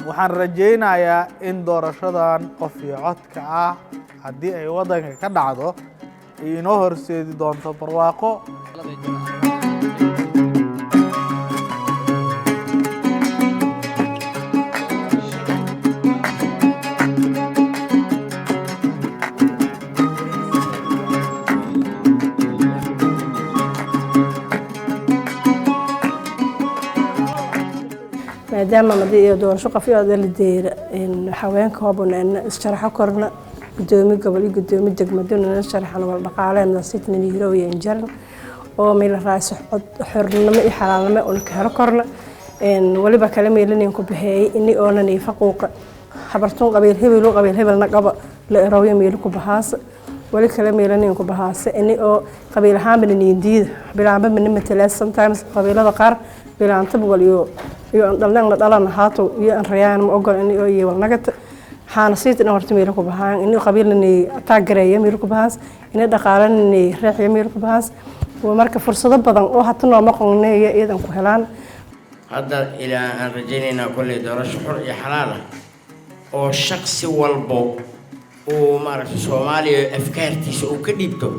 waxaan rajaynayaa in doorashadan qof iyo codka ah haddii ay waddanka ka dhacdo ay inoo horseedi doonto barwaaqo. maadaama madii doorasho qofiyada la deera haweenka hobona sharaxo korna gudoomiye gobol gudoomiye degmaduna sharaxana wal dhaqaaleena sidna hirowiya injaran oo meel raasix xornimo iyo xalaalnimo oo ka helo korna waliba kala meelin ku bixiyay in oonan faquuqa habartun qabiil hebelna qaba la erawiyo meel ku bahaas wali kala meelin ku bahaas in oo qabiil ahaan baniniindiida bilaanba min matala sometimes qabiilada qaar bilaanta waliyo iyo dhalna dhalana haato iyo an rayaan ma ogol in oo iyo nagata xaana siidna horta meel ku bahaan in qabiilni taageeray meel ku bahaas in dhaqaalani raaxiyo meel ku bahaas ومركب فرصة بدن أو حتى لو ما قلنا إذا كهلان هذا إلى أن رجعنا كل درجة حر حلالة أو شخص والبو ومعرف سومالي أفكار تسوق كديبتو